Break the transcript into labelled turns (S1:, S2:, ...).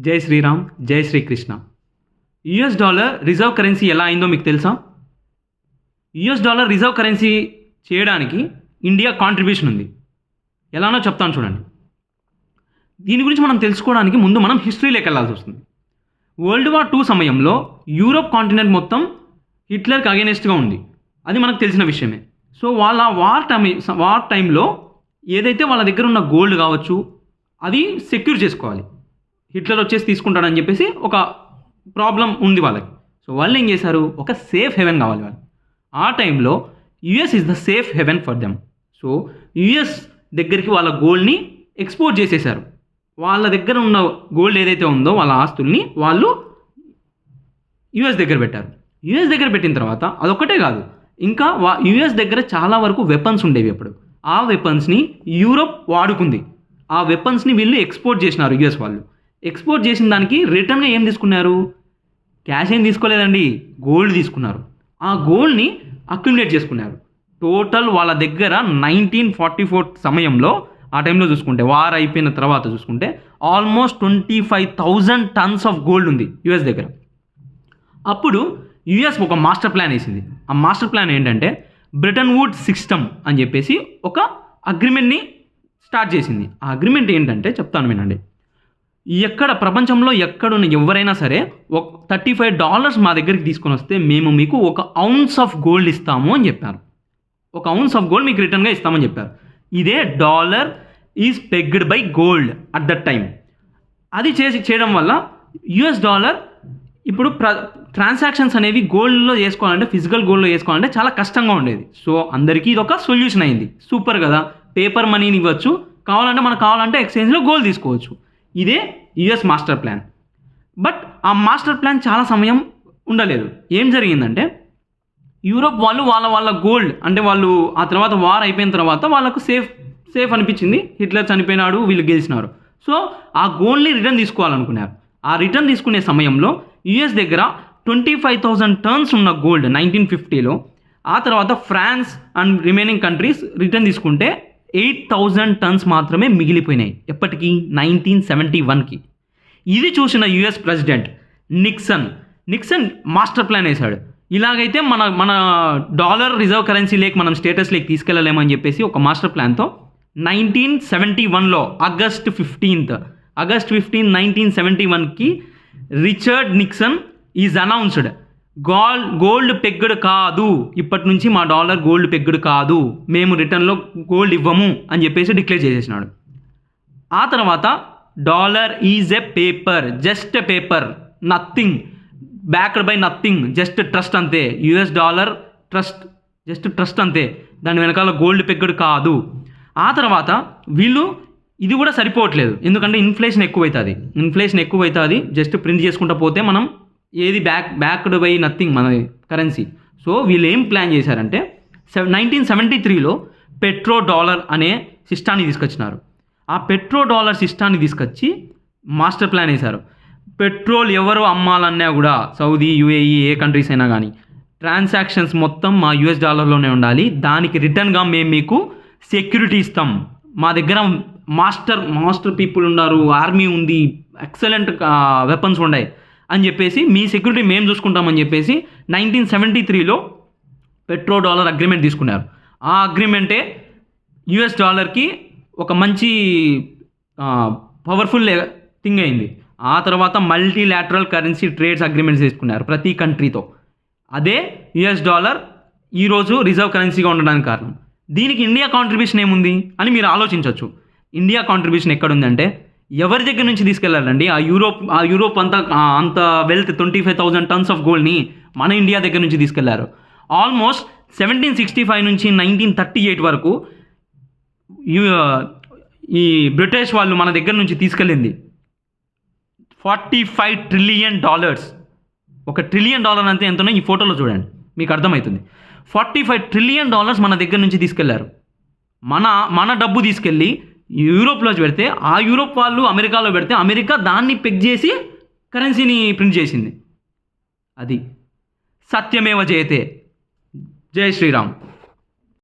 S1: జై శ్రీరామ్, జై Shrikrishna. US dollar reserve currency ఎలా అయిందో మీకు తెలుసా? యూఎస్ డాలర్ రిజర్వ్ కరెన్సీ చేయడానికి ఇండియా కాంట్రిబ్యూషన్ ఉంది. ఎలానో చెప్తాను చూడండి. దీని గురించి మనం తెలుసుకోవడానికి ముందు మనం హిస్టరీలోకి వెళ్ళాల్సి వస్తుంది. వరల్డ్ వార్ 2 సమయంలో యూరోప్ కాంటినెంట్ మొత్తం హిట్లర్కి అగెనెస్ట్గా ఉంది. అది మనకు తెలిసిన విషయమే. సో వాళ్ళ వార్ టైంలో ఏదైతే వాళ్ళ దగ్గర ఉన్న గోల్డ్ కావచ్చు అది సెక్యూర్ చేసుకోవాలి. హిట్లర్ వచ్చేసి తీసుకుంటాడని చెప్పేసి ఒక ప్రాబ్లం ఉంది వాళ్ళకి. సో వాళ్ళు ఏం చేశారు, ఒక సేఫ్ హెవెన్ కావాలి వాళ్ళు. ఆ టైంలో US is the safe haven for them. So US దగ్గరికి వాళ్ళ గోల్డ్ని ఎక్స్పోర్ట్ చేసేశారు. వాళ్ళ దగ్గర ఉన్న గోల్డ్ ఏదైతే ఉందో వాళ్ళ ఆస్తుల్ని వాళ్ళు యుఎస్ దగ్గర పెట్టారు. యుఎస్ దగ్గర పెట్టిన తర్వాత అదొక్కటే కాదు, ఇంకా యుఎస్ దగ్గర చాలా వరకు వెపన్స్ ఉండేవి అప్పుడు. ఆ వెపన్స్ని యూరోప్ వాడుకుంది. ఆ వెపన్స్ని వీళ్ళు ఎక్స్పోర్ట్ చేసినారు. యుఎస్ వాళ్ళు ఎక్స్పోర్ట్ చేసిన దానికి రిటర్న్గా ఏం తీసుకున్నారు? క్యాష్ ఏం తీసుకోలేదండి, గోల్డ్ తీసుకున్నారు. ఆ గోల్డ్ని అక్యుములేట్ చేసుకున్నారు. టోటల్ వాళ్ళ దగ్గర 1944 సమయంలో, ఆ టైంలో చూసుకుంటే వార్ అయిపోయిన తర్వాత చూసుకుంటే ఆల్మోస్ట్ 25,000 టన్స్ ఆఫ్ గోల్డ్ ఉంది యుఎస్ దగ్గర. అప్పుడు యుఎస్ ఒక మాస్టర్ ప్లాన్ వేసింది. ఆ మాస్టర్ ప్లాన్ ఏంటంటే బ్రెటన్ వుడ్స్ సిస్టమ్ అని చెప్పేసి ఒక అగ్రిమెంట్ని స్టార్ట్ చేసింది. ఆ అగ్రిమెంట్ ఏంటంటే చెప్తాను వినండి. ఎక్కడ ప్రపంచంలో ఎక్కడున్న ఎవరైనా సరే ఒక $35 మా దగ్గరికి తీసుకొని వస్తే మేము మీకు 1 ounce ఆఫ్ గోల్డ్ ఇస్తాము అని చెప్పారు. 1 ounce ఆఫ్ గోల్డ్ మీకు రిటర్న్గా ఇస్తామని చెప్పారు. ఇదే dollar is pegged by gold at that time. అది చేయడం వల్ల యుఎస్ డాలర్ ఇప్పుడు ట్రాన్సాక్షన్స్ అనేవి గోల్డ్లో చేసుకోవాలంటే, ఫిజికల్ గోల్డ్లో చేసుకోవాలంటే చాలా కష్టంగా ఉండేది. సో అందరికీ ఇది ఒక సొల్యూషన్ అయింది. సూపర్ కదా, పేపర్ మనీని ఇవ్వచ్చు, కావాలంటే ఎక్స్చేంజ్లో గోల్డ్ తీసుకోవచ్చు. ఇదే యుఎస్ మాస్టర్ ప్లాన్. బట్ ఆ మాస్టర్ ప్లాన్ చాలా సమయం ఉండలేదు. ఏం జరిగిందంటే యూరోప్ వాళ్ళు వాళ్ళ గోల్డ్ అంటే వాళ్ళు ఆ తర్వాత వార్ అయిపోయిన తర్వాత వాళ్ళకు సేఫ్ అనిపించింది. హిట్లర్ చనిపోయినాడు, వీళ్ళు గెలిచినారు. సో ఆ గోల్డ్ని రిటర్న్ తీసుకోవాలనుకున్నారు. ఆ రిటర్న్ తీసుకునే సమయంలో యుఎస్ దగ్గర 25,000 టన్స్ ఉన్న గోల్డ్ 1950లో, ఆ తర్వాత France and remaining countries return తీసుకుంటే 8,000 టన్స్ మాత్రమే మిగిలిపోయినాయి. ఎప్పటికీ 1971కి. ఇది చూసిన US president Nixon master plan వేశాడు. ఇలాగైతే మన డాలర్ రిజర్వ్ కరెన్సీ లేక మనం స్టేటస్ లేక తీసుకెళ్ళలేమని చెప్పేసి ఒక మాస్టర్ ప్లాన్తో 1971లో ఆగస్ట్ 15, 1971కి Richard Nixon is announced gold పెగ్గుడు కాదు, ఇప్పటి నుంచి మా డాలర్ గోల్డ్ పెగ్గుడు కాదు, మేము రిటర్న్లో గోల్డ్ ఇవ్వము అని చెప్పేసి డిక్లేర్ చేసేసినాడు. ఆ తర్వాత dollar is a paper, just a paper, nothing, backed by nothing, just trust అంతే. US dollar trust, just trust అంతే, దాని వెనకాల గోల్డ్ పెగ్గుడు కాదు. ఆ తర్వాత వీళ్ళు ఇది కూడా సరిపోవట్లేదు, ఎందుకంటే ఇన్ఫ్లేషన్ ఎక్కువైతుంది. జస్ట్ ప్రింట్ చేసుకుంటూ పోతే మనం ఏది బ్యాక్డ్ బై నథింగ్ మన కరెన్సీ. సో వీళ్ళు ఏం ప్లాన్ చేశారంటే 1973లో పెట్రో డాలర్ అనే సిస్టాన్ని తీసుకొచ్చినారు. ఆ పెట్రో డాలర్ సిస్టాన్ని తీసుకొచ్చి మాస్టర్ ప్లాన్ వేశారు. పెట్రోల్ ఎవరు అమ్మాలన్నా కూడా సౌదీ, యుఏఈ, ఏ కంట్రీస్ అయినా కానీ ట్రాన్సాక్షన్స్ మొత్తం మా యుఎస్ డాలర్లోనే ఉండాలి. దానికి రిటర్న్గా మేము మీకు సెక్యూరిటీ ఇస్తాం. మా దగ్గర మాస్టర్ పీపుల్ ఉన్నారు, ఆర్మీ ఉంది, ఎక్సలెంట్ వెపన్స్ ఉన్నాయి అని చెప్పేసి మీ సెక్యూరిటీ మేము చూసుకుంటామని చెప్పేసి 1973లో పెట్రో డాలర్ అగ్రిమెంట్ తీసుకున్నారు. ఆ అగ్రిమెంటే యుఎస్ డాలర్కి ఒక మంచి పవర్ఫుల్ థింగ్ అయింది. ఆ తర్వాత మల్టీలాటరల్ కరెన్సీ ట్రేడ్స్ అగ్రిమెంట్స్ తీసుకున్నారు ప్రతి కంట్రీతో. అదే యుఎస్ డాలర్ ఈరోజు రిజర్వ్ కరెన్సీగా ఉండడానికి కారణం. దీనికి ఇండియా కాంట్రిబ్యూషన్ ఏముంది అని మీరు ఆలోచించవచ్చు. ఇండియా కాంట్రిబ్యూషన్ ఎక్కడుందంటే ఎవరి దగ్గర నుంచి తీసుకెళ్లారండి? ఆ యూరోప్ అంత వెల్త్ 25,000 టన్స్ ఆఫ్ గోల్డ్ని మన ఇండియా దగ్గర నుంచి తీసుకెళ్లారు. ఆల్మోస్ట్ 1765 నుంచి 1938 వరకు ఈ బ్రిటిష్ వాళ్ళు మన దగ్గర నుంచి తీసుకెళ్ళింది $45 ట్రిలియన్. $1 ట్రిలియన్ అంటే ఎంతనో ఈ ఫోటోలో చూడండి, మీకు అర్థమవుతుంది. $45 ట్రిలియన్ మన దగ్గర నుంచి తీసుకెళ్లారు. మన డబ్బు తీసుకెళ్ళి యూరోప్లో పెడితే, ఆ యూరోప్ వాళ్ళు అమెరికాలో పెడితే అమెరికా దాన్ని పెగ్ చేసి కరెన్సీని ప్రింట్ చేసింది. అది సత్యమేవ జయతే. జై శ్రీరామ్.